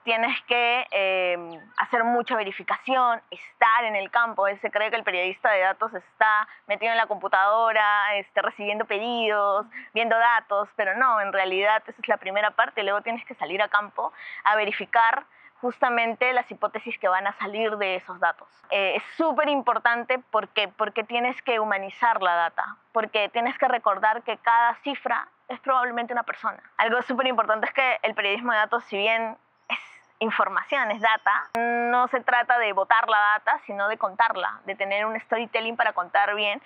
tienes que hacer mucha verificación, estar en el campo. Se cree que el periodista de datos está metido en la computadora, recibiendo pedidos, viendo datos, pero no, en realidad esa es la primera parte. Luego tienes que salir a campo a verificar justamente las hipótesis que van a salir de esos datos. Es súper importante porque tienes que humanizar la data, porque tienes que recordar que cada cifra es probablemente una persona. Algo súper importante es que el periodismo de datos, si bien es información, es data, no se trata de botar la data, sino de contarla, de tener un storytelling para contar bien.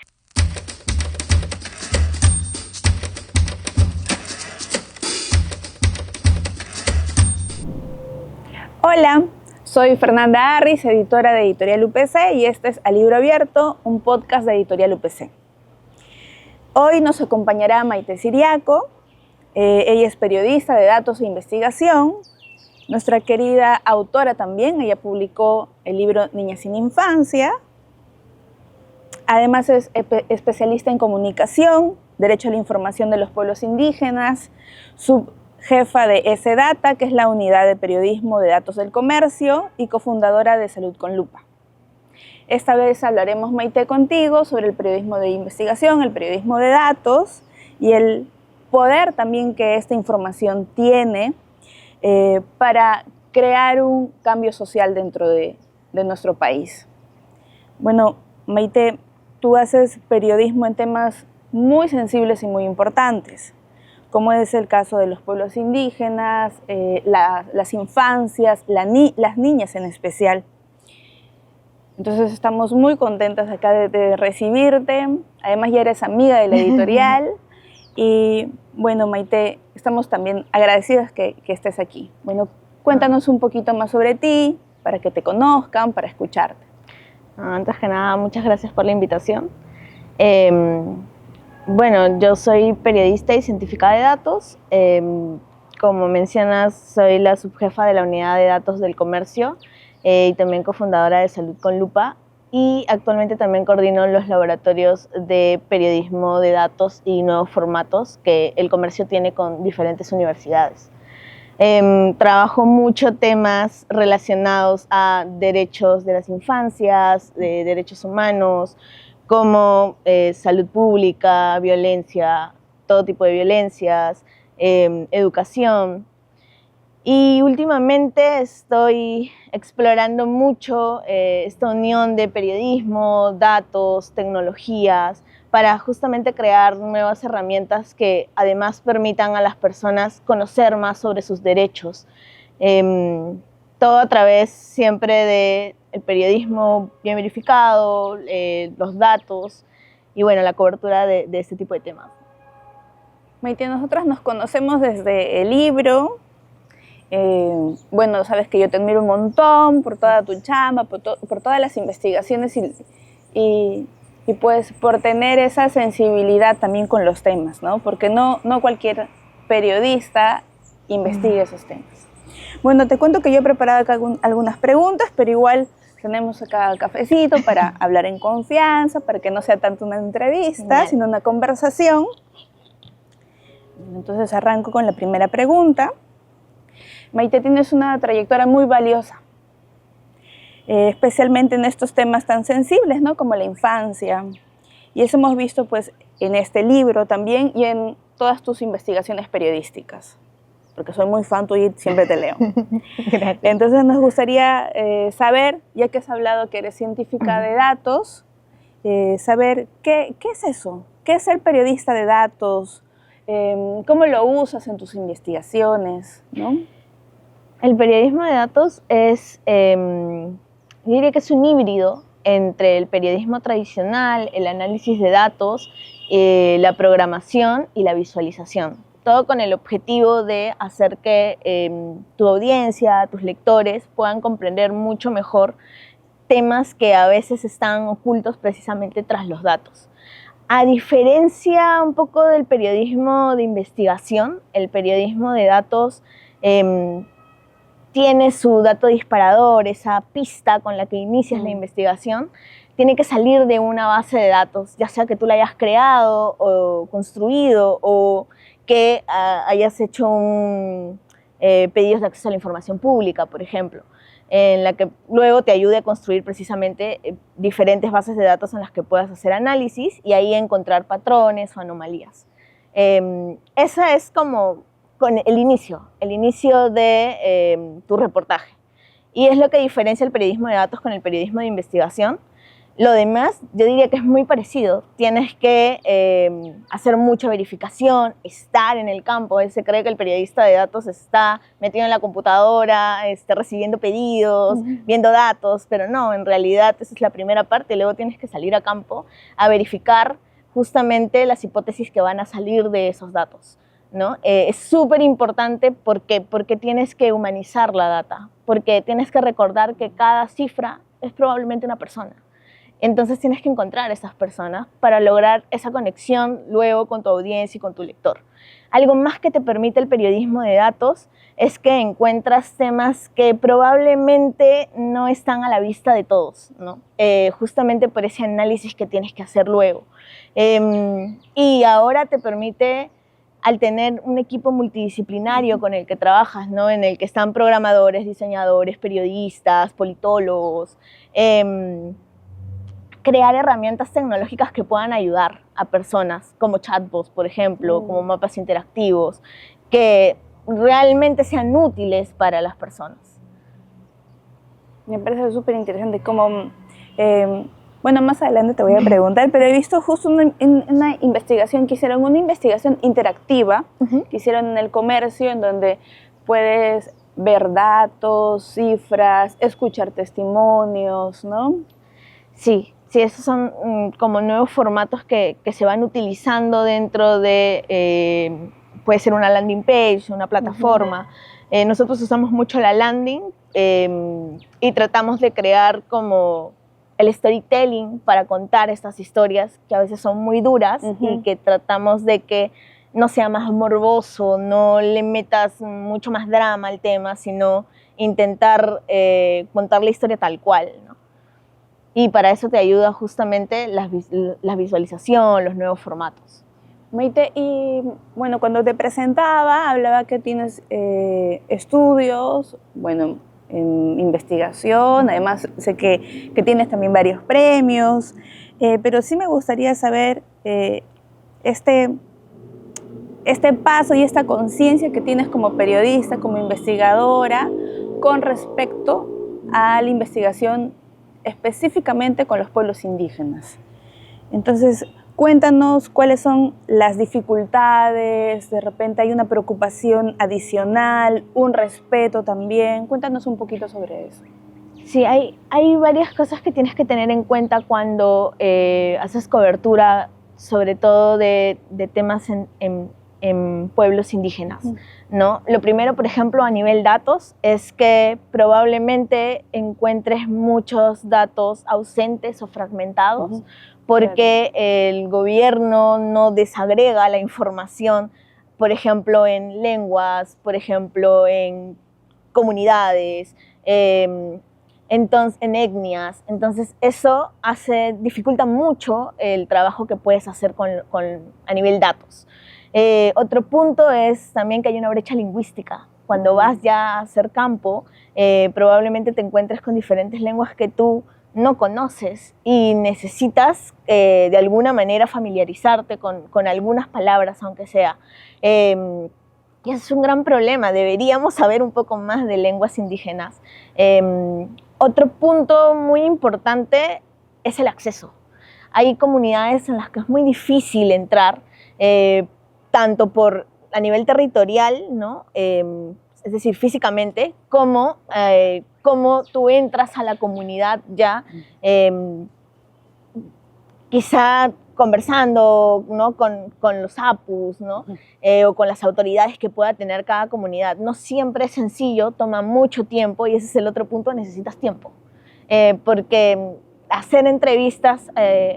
Hola, soy Fernanda Arris, editora de Editorial UPC, y este es A Libro Abierto, un podcast de Editorial UPC. Hoy nos acompañará Maite Siriaco. Ella es periodista de datos e investigación, nuestra querida autora también. Ella publicó el libro Niñas sin Infancia. Además es especialista en comunicación, derecho a la información de los pueblos indígenas, subjefa de ESEDATA, que es la unidad de periodismo de datos del comercio, y cofundadora de Salud con Lupa. Esta vez hablaremos, Maite, contigo sobre el periodismo de investigación, el periodismo de datos y el poder también que esta información tiene para crear un cambio social dentro de nuestro país. Bueno, Maite, tú haces periodismo en temas muy sensibles y muy importantes, como es el caso de los pueblos indígenas, las infancias, las niñas en especial. Entonces estamos muy contentas acá de recibirte. Además ya eres amiga de la editorial. Y bueno, Maite, estamos también agradecidas que estés aquí. Bueno, cuéntanos un poquito más sobre ti, para que te conozcan, para escucharte. Antes que nada, muchas gracias por la invitación. Bueno, yo soy periodista y científica de datos. Como mencionas, soy la subjefa de la unidad de datos del comercio y también cofundadora de Salud con Lupa. Y actualmente también coordino los laboratorios de periodismo de datos y nuevos formatos que el comercio tiene con diferentes universidades. Trabajo mucho temas relacionados a derechos de las infancias, de derechos humanos, como salud pública, violencia, todo tipo de violencias, educación. Y últimamente estoy explorando mucho esta unión de periodismo, datos, tecnologías, para justamente crear nuevas herramientas que además permitan a las personas conocer más sobre sus derechos. Todo a través siempre del periodismo bien verificado, los datos y bueno, la cobertura de este tipo de temas. Maite, nosotras nos conocemos desde el libro. Bueno, sabes que yo te admiro un montón por toda tu chamba, por todas las investigaciones y pues por tener esa sensibilidad también con los temas, ¿no? Porque no cualquier periodista investiga esos temas. Bueno, te cuento que yo he preparado acá algunas preguntas, pero igual tenemos acá cafecito para hablar en confianza, para que no sea tanto una entrevista, sino una conversación. Entonces arranco con la primera pregunta. Maite, tienes una trayectoria muy valiosa, especialmente en estos temas tan sensibles, ¿no? Como la infancia. Y eso hemos visto pues, en este libro también y en todas tus investigaciones periodísticas, porque soy muy fan tuya y siempre te leo. Gracias. Entonces nos gustaría saber, ya que has hablado que eres científica de datos, saber qué es eso, qué es ser periodista de datos, cómo lo usas en tus investigaciones, ¿no? El periodismo de datos es, yo diría que es un híbrido entre el periodismo tradicional, el análisis de datos, la programación y la visualización. Todo con el objetivo de hacer que tu audiencia, tus lectores puedan comprender mucho mejor temas que a veces están ocultos precisamente tras los datos. A diferencia un poco del periodismo de investigación, el periodismo de datos tiene su dato disparador, esa pista con la que inicias la investigación, tiene que salir de una base de datos, ya sea que tú la hayas creado o construido o que hayas hecho un pedidos de acceso a la información pública, por ejemplo, en la que luego te ayude a construir precisamente diferentes bases de datos en las que puedas hacer análisis y ahí encontrar patrones o anomalías. Esa es como el inicio de tu reportaje. Y es lo que diferencia el periodismo de datos con el periodismo de investigación. Lo demás, yo diría que es muy parecido. Tienes que hacer mucha verificación, estar en el campo. Él se cree que el periodista de datos está metido en la computadora, recibiendo pedidos, viendo datos, pero no, en realidad esa es la primera parte. Luego tienes que salir a campo a verificar justamente las hipótesis que van a salir de esos datos, ¿no? Es súper importante porque tienes que humanizar la data, porque tienes que recordar que cada cifra es probablemente una persona. Entonces tienes que encontrar a esas personas para lograr esa conexión luego con tu audiencia y con tu lector. Algo más que te permite el periodismo de datos es que encuentras temas que probablemente no están a la vista de todos, ¿no? Justamente por ese análisis que tienes que hacer luego. Y ahora te permite, al tener un equipo multidisciplinario con el que trabajas, ¿no? En el que están programadores, diseñadores, periodistas, politólogos, crear herramientas tecnológicas que puedan ayudar a personas, como chatbots, por ejemplo, como mapas interactivos, que realmente sean útiles para las personas. Me parece súper interesante cómo, bueno, más adelante te voy a preguntar, pero he visto justo una investigación que hicieron, una investigación interactiva que hicieron en el comercio, en donde puedes ver datos, cifras, escuchar testimonios, ¿no? Sí. Sí, esos son como nuevos formatos que se van utilizando dentro de, puede ser una landing page, una plataforma. Nosotros usamos mucho la landing y tratamos de crear como el storytelling para contar estas historias que a veces son muy duras y que tratamos de que no sea más morboso, no le metas mucho más drama al tema, sino intentar contar la historia tal cual, ¿no? Y para eso te ayuda justamente la visualización, los nuevos formatos. Maite, y bueno, cuando te presentaba, hablaba que tienes estudios, bueno, en investigación, además sé que tienes también varios premios, pero sí me gustaría saber este paso y esta conciencia que tienes como periodista, como investigadora, con respecto a la investigación específicamente con los pueblos indígenas. Entonces, cuéntanos cuáles son las dificultades, de repente hay una preocupación adicional, un respeto también. Cuéntanos un poquito sobre eso. Sí, hay varias cosas que tienes que tener en cuenta cuando haces cobertura, sobre todo de temas en pueblos indígenas, ¿no? Lo primero, por ejemplo, a nivel datos, es que probablemente encuentres muchos datos ausentes o fragmentados, porque el gobierno no desagrega la información, por ejemplo, en lenguas, por ejemplo, en comunidades, entonces, en etnias. Entonces, eso dificulta mucho el trabajo que puedes hacer a nivel datos. Otro punto es también que hay una brecha lingüística. Cuando vas ya a hacer campo, probablemente te encuentres con diferentes lenguas que tú no conoces y necesitas de alguna manera familiarizarte con algunas palabras, aunque sea. Y eso es un gran problema. Deberíamos saber un poco más de lenguas indígenas. Otro punto muy importante es el acceso. Hay comunidades en las que es muy difícil entrar, tanto a nivel territorial, ¿no? Es decir, físicamente, como tú entras a la comunidad ya, quizá conversando, ¿no? con los apus, ¿no? O con las autoridades que pueda tener cada comunidad. No siempre es sencillo, toma mucho tiempo, y ese es el otro punto: necesitas tiempo. Porque hacer entrevistas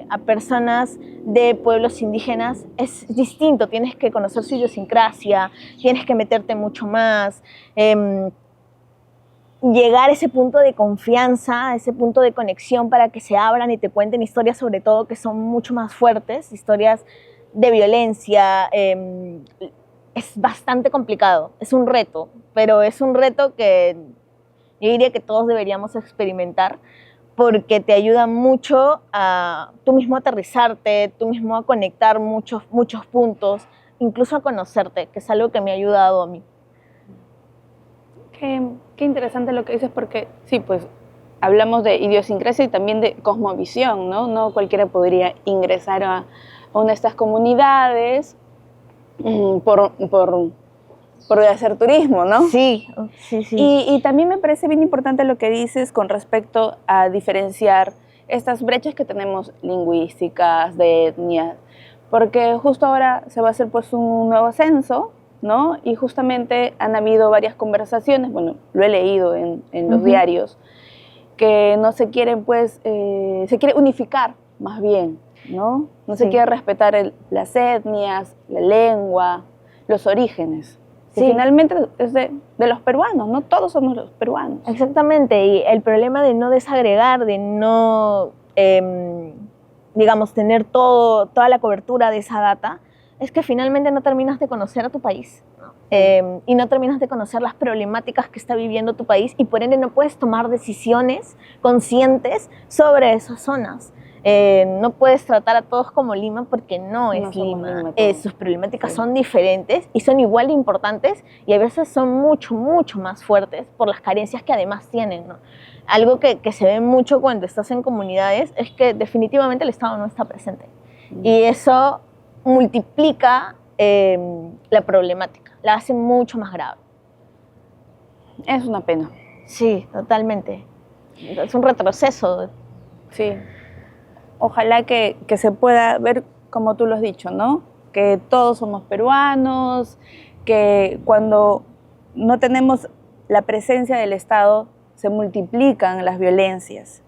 a personas de pueblos indígenas es distinto. Tienes que conocer su idiosincrasia, tienes que meterte mucho más, llegar a ese punto de confianza, a ese punto de conexión para que se abran y te cuenten historias, sobre todo, que son mucho más fuertes, historias de violencia, es bastante complicado, es un reto, pero es un reto que yo diría que todos deberíamos experimentar porque te ayuda mucho a tú mismo aterrizarte, tú mismo a conectar muchos puntos, incluso a conocerte, que es algo que me ha ayudado a mí. Qué interesante lo que dices, porque sí, pues hablamos de idiosincrasia y también de cosmovisión, ¿no? No cualquiera podría ingresar a una de estas comunidades por hacer turismo, ¿no? Sí, sí, sí. Y también me parece bien importante lo que dices con respecto a diferenciar estas brechas que tenemos lingüísticas, de etnias, porque justo ahora se va a hacer pues un nuevo censo, ¿no? Y justamente han habido varias conversaciones, bueno, lo he leído en los diarios, que no se quieren pues, se quiere unificar más bien, ¿no? No se quiere respetar las etnias, la lengua, los orígenes. Que finalmente es de los peruanos, no todos somos los peruanos. Exactamente, y el problema de no desagregar, de no, digamos, tener toda la cobertura de esa data, es que finalmente no terminas de conocer a tu país, ¿no? Y no terminas de conocer las problemáticas que está viviendo tu país y por ende no puedes tomar decisiones conscientes sobre esas zonas. No puedes tratar a todos como Lima porque no es Lima. Sus problemáticas son diferentes y son igual de importantes y a veces son mucho, mucho más fuertes por las carencias que además tienen, ¿no? Algo que se ve mucho cuando estás en comunidades es que definitivamente el Estado no está presente. Y eso multiplica la problemática, la hace mucho más grave. Es una pena. Sí, totalmente. Es un retroceso. Sí. Ojalá que se pueda ver, como tú lo has dicho, ¿no? Que todos somos peruanos, que cuando no tenemos la presencia del Estado se multiplican las violencias.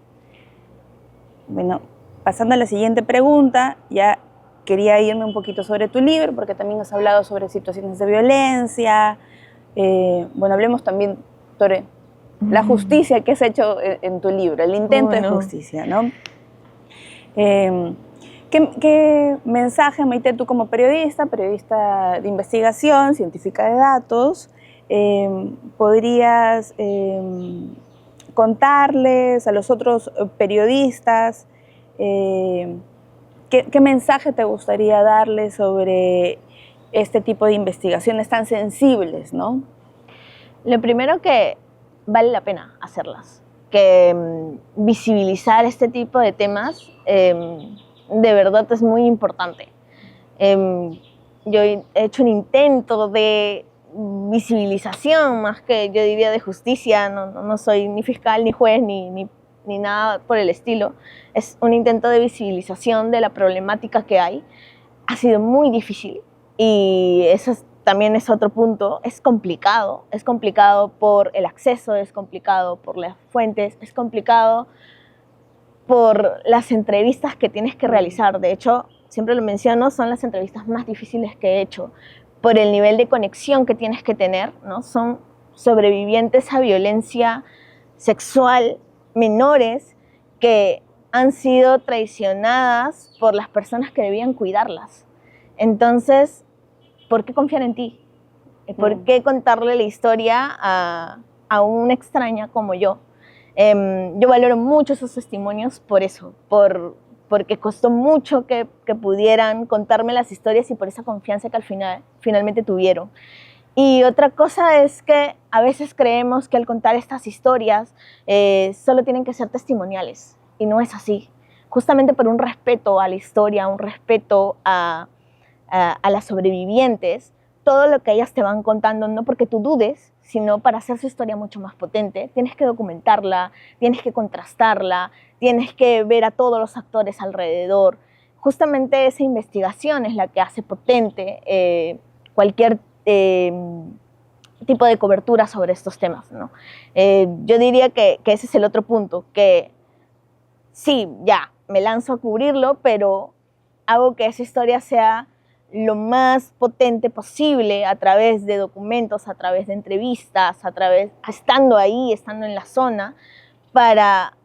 Bueno, pasando a la siguiente pregunta, ya quería irme un poquito sobre tu libro, porque también has hablado sobre situaciones de violencia. Bueno, hablemos también sobre la justicia que has hecho en tu libro, el intento de justicia, ¿no? ¿Qué mensaje, Maite, tú como periodista de investigación, científica de datos, podrías contarles a los otros periodistas? ¿Qué mensaje te gustaría darles sobre este tipo de investigaciones tan sensibles, ¿no? Lo primero, que vale la pena hacerlas, que visibilizar este tipo de temas de verdad es muy importante. Yo he hecho un intento de visibilización, más que yo diría de justicia, no soy ni fiscal, ni juez, ni nada por el estilo. Es un intento de visibilización de la problemática que hay. Ha sido muy difícil y eso también es otro punto. Es complicado por el acceso, es complicado por las fuentes, es complicado por las entrevistas que tienes que realizar. De hecho, siempre lo menciono, son las entrevistas más difíciles que he hecho, por el nivel de conexión que tienes que tener, ¿no? Son sobrevivientes a violencia sexual, menores, que han sido traicionadas por las personas que debían cuidarlas. Entonces, ¿por qué confiar en ti? ¿Por qué contarle la historia a una extraña como yo? Yo valoro mucho esos testimonios por eso, porque costó mucho que pudieran contarme las historias y por esa confianza que finalmente tuvieron. Y otra cosa es que a veces creemos que al contar estas historias solo tienen que ser testimoniales, y no es así. Justamente por un respeto a la historia, un respeto a las sobrevivientes, todo lo que ellas te van contando, no porque tú dudes, sino para hacer su historia mucho más potente, tienes que documentarla, tienes que contrastarla, tienes que ver a todos los actores alrededor. Justamente esa investigación es la que hace potente cualquier tipo de cobertura sobre estos temas, ¿no? Yo diría que ese es el otro punto, que sí, ya, me lanzo a cubrirlo, pero hago que esa historia sea lo más potente posible a través de documentos, a través de entrevistas, estando ahí, estando en la zona, para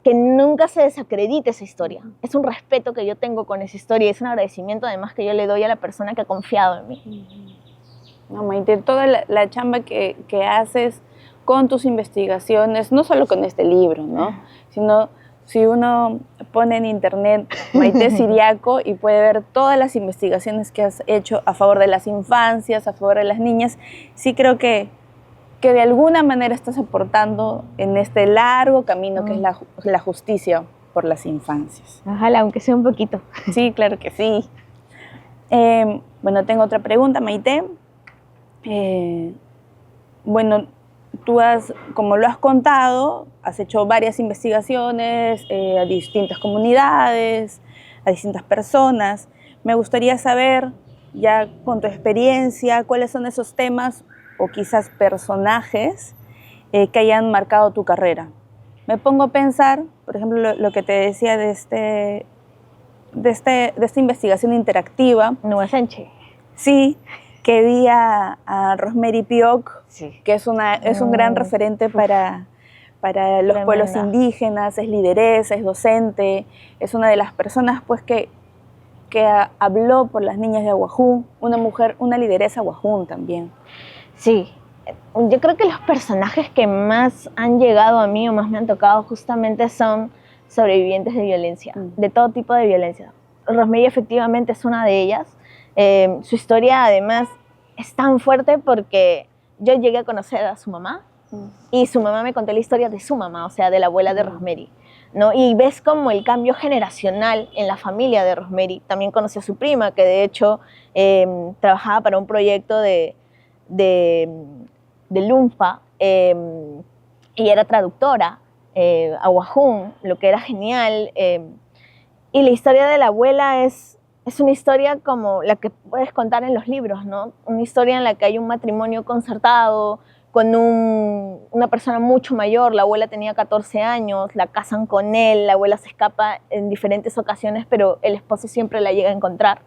que nunca se desacredite esa historia. Es un respeto que yo tengo con esa historia y es un agradecimiento además que yo le doy a la persona que ha confiado en mí. No, Maite, toda la chamba que haces con tus investigaciones, no solo con este libro, ¿no? Sino si uno pone en internet Maite Ciriaco y puede ver todas las investigaciones que has hecho a favor de las infancias, a favor de las niñas, sí creo que de alguna manera estás aportando en este largo camino que es la justicia por las infancias. Ojalá, aunque sea un poquito. Sí, claro que sí. Bueno, tengo otra pregunta, Maite. Bueno, tú como lo has contado, has hecho varias investigaciones a distintas comunidades, a distintas personas. Me gustaría saber, ya con tu experiencia, cuáles son esos temas o quizás personajes que hayan marcado tu carrera. Me pongo a pensar, por ejemplo, lo que te decía de esta investigación interactiva. Nueva Sánchez. Sí, que vi a Rosemary Pioch, Sí. que es un gran referente para los pueblos indígenas, es lideresa, es docente, es una de las personas pues que habló por las niñas de Aguajún, una mujer, una lideresa Aguajún también. Sí, yo creo que los personajes que más han llegado a mí o más me han tocado justamente son sobrevivientes de violencia, de todo tipo de violencia. Rosemary efectivamente es una de ellas. Su historia además es tan fuerte porque yo llegué a conocer a su mamá y su mamá me contó la historia de su mamá, o sea, de la abuela de Rosemary, ¿no? Y ves como el cambio generacional en la familia de Rosemary. También conocí a su prima, que de hecho trabajaba para un proyecto de Lunfa y era traductora a Wajún, lo que era genial. Y la historia de la abuela es una historia como la que puedes contar en los libros, ¿no? Una historia en la que hay un matrimonio concertado con una persona mucho mayor. La abuela tenía 14 años, la casan con él, la abuela se escapa en diferentes ocasiones, pero el esposo siempre la llega a encontrar.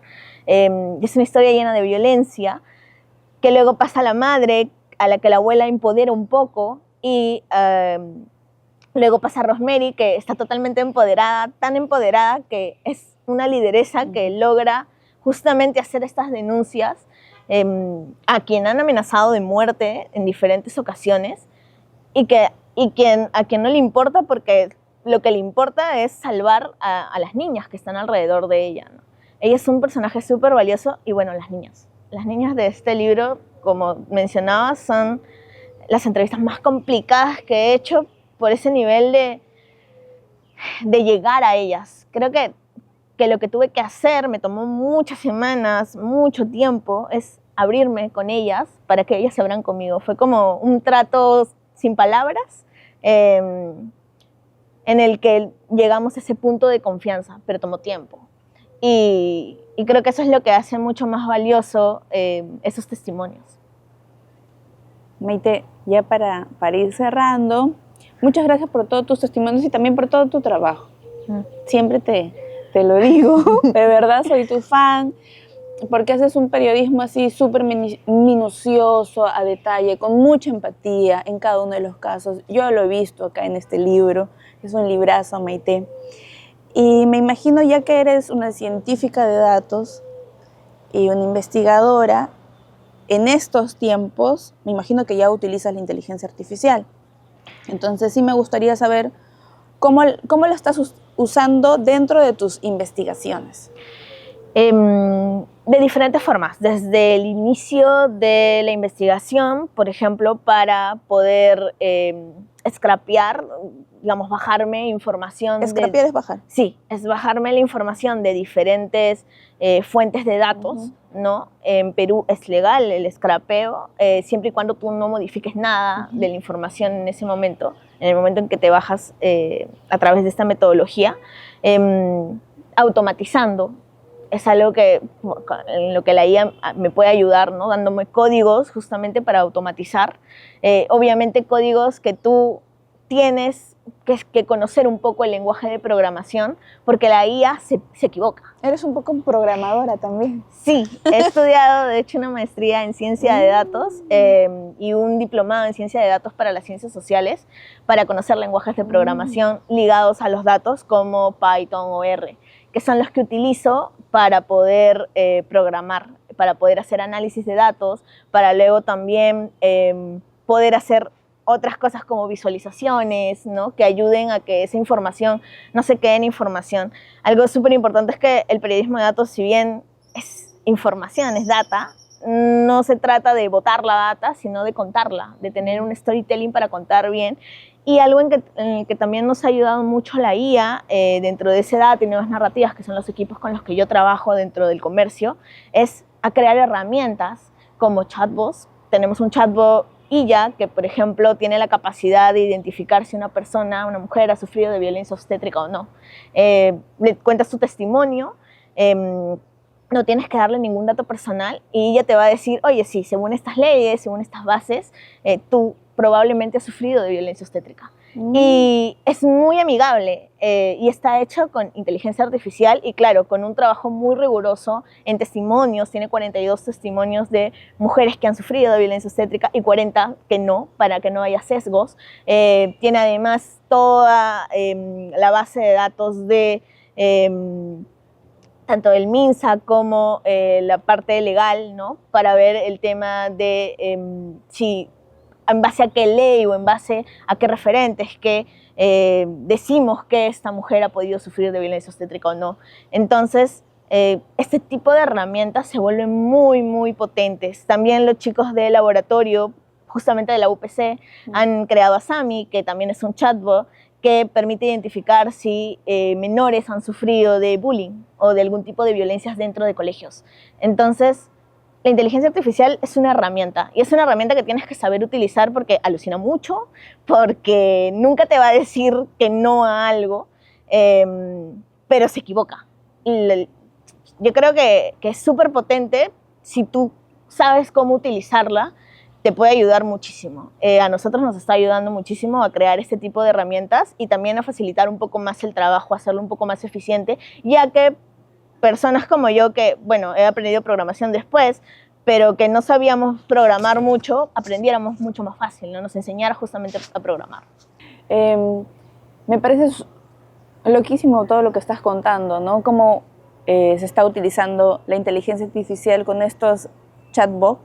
Es una historia llena de violencia, que luego pasa a la madre, a la que la abuela empodera un poco, y luego pasa a Rosemary, que está totalmente empoderada, tan empoderada que es una lideresa que logra justamente hacer estas denuncias a quien han amenazado de muerte en diferentes ocasiones a quien no le importa, porque lo que le importa es salvar a las niñas que están alrededor de ella, ¿no? Ella es un personaje súper valioso. Y bueno, las niñas de este libro, como mencionaba, son las entrevistas más complicadas que he hecho por ese nivel de llegar a ellas. Creo que lo que tuve que hacer, me tomó muchas semanas, mucho tiempo, es abrirme con ellas para que ellas se abran conmigo. Fue como un trato sin palabras en el que llegamos a ese punto de confianza, pero tomó tiempo. Y creo que eso es lo que hace mucho más valioso esos testimonios. Maite, ya para ir cerrando, muchas gracias por todos tus testimonios y también por todo tu trabajo. Siempre te lo digo, de verdad soy tu fan, porque haces un periodismo así súper minucioso, a detalle, con mucha empatía en cada uno de los casos. Yo lo he visto acá en este libro, es un librazo, Maite. Y me imagino, ya que eres una científica de datos y una investigadora, en estos tiempos, me imagino que ya utilizas la inteligencia artificial. Entonces sí me gustaría saber cómo lo estás usando dentro de tus investigaciones. De diferentes formas, desde el inicio de la investigación, por ejemplo, para poder scrapear, digamos, bajarme información. ¿Scrapear es bajar? Sí, es bajarme la información de diferentes fuentes de datos, ¿no? En Perú es legal el scrapeo, siempre y cuando tú no modifiques nada de la información en ese momento, en el momento en que te bajas a través de esta metodología, automatizando. Es algo en lo que la IA me puede ayudar, ¿no? Dándome códigos justamente para automatizar. Obviamente códigos que tú tienes que conocer un poco el lenguaje de programación, porque la IA se equivoca. Eres un poco programadora también. Sí, he estudiado de hecho una maestría en ciencia de datos y un diplomado en ciencia de datos para las ciencias sociales, para conocer lenguajes de programación ligados a los datos como Python o R, que son los que utilizo para poder programar para poder hacer análisis de datos, para luego también poder hacer otras cosas como visualizaciones, ¿no? Que ayuden a que esa información no se quede en información. Algo súper importante es que el periodismo de datos, si bien es información, es data, no se trata de botar la data, sino de contarla, de tener un storytelling para contar bien. Y algo en el que también nos ha ayudado mucho la IA dentro de ese data y nuevas narrativas, que son los equipos con los que yo trabajo dentro del comercio, es a crear herramientas como chatbots. Tenemos un chatbot IA que, por ejemplo, tiene la capacidad de identificar si una persona, una mujer, ha sufrido de violencia obstétrica o no. Le cuentas tu testimonio, no tienes que darle ningún dato personal y ella te va a decir, oye, sí, según estas leyes, según estas bases, tú probablemente has sufrido de violencia obstétrica. Y es muy amigable y está hecho con inteligencia artificial y, claro, con un trabajo muy riguroso en testimonios. Tiene 42 testimonios de mujeres que han sufrido de violencia obstétrica y 40 que no, para que no haya sesgos. Tiene además toda la base de datos de tanto el MINSA como la parte legal, ¿no? Para ver el tema de si en base a qué ley o en base a qué referentes que decimos que esta mujer ha podido sufrir de violencia obstétrica o no. Entonces, este tipo de herramientas se vuelven muy, muy potentes. También los chicos de laboratorio, justamente de la UPC, han creado a Sami, que también es un chatbot, que permite identificar si menores han sufrido de bullying o de algún tipo de violencias dentro de colegios. Entonces, la inteligencia artificial es una herramienta y es una herramienta que tienes que saber utilizar porque alucina mucho, porque nunca te va a decir que no a algo, pero se equivoca. Y yo creo que es súper potente. Si tú sabes cómo utilizarla, te puede ayudar muchísimo. A nosotros nos está ayudando muchísimo a crear este tipo de herramientas y también a facilitar un poco más el trabajo, a hacerlo un poco más eficiente, ya que personas como yo, que, bueno, he aprendido programación después, pero que no sabíamos programar mucho, aprendiéramos mucho más fácil, ¿no? Nos enseñara justamente a programar. Me parece loquísimo todo lo que estás contando, ¿no? Cómo se está utilizando la inteligencia artificial con estos chatbots,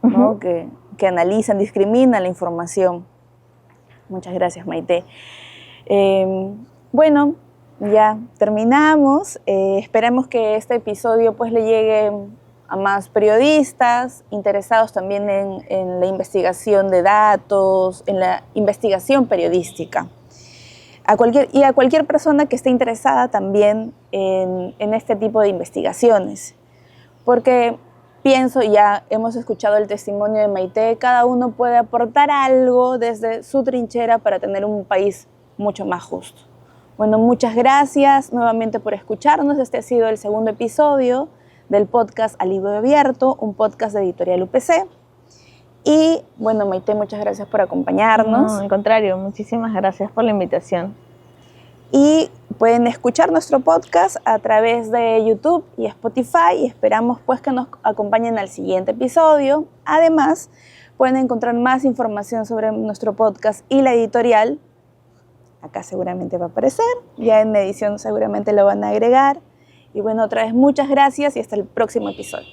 ¿no? Que analizan, discriminan la información. Muchas gracias, Maite. Bueno, ya terminamos. Esperamos que este episodio pues le llegue a más periodistas interesados también en la investigación de datos, en la investigación periodística. A cualquier persona que esté interesada también en este tipo de investigaciones. Porque pienso, ya hemos escuchado el testimonio de Maite, cada uno puede aportar algo desde su trinchera para tener un país mucho más justo. Bueno, muchas gracias nuevamente por escucharnos. Este ha sido el segundo episodio del podcast A Libro Abierto, un podcast de Editorial UPC. Y bueno, Maite, muchas gracias por acompañarnos. No, al contrario, muchísimas gracias por la invitación. Y pueden escuchar nuestro podcast a través de YouTube y Spotify y esperamos pues que nos acompañen al siguiente episodio. Además, pueden encontrar más información sobre nuestro podcast y la editorial. Acá seguramente va a aparecer, ya en edición seguramente lo van a agregar. Y bueno, otra vez muchas gracias y hasta el próximo episodio.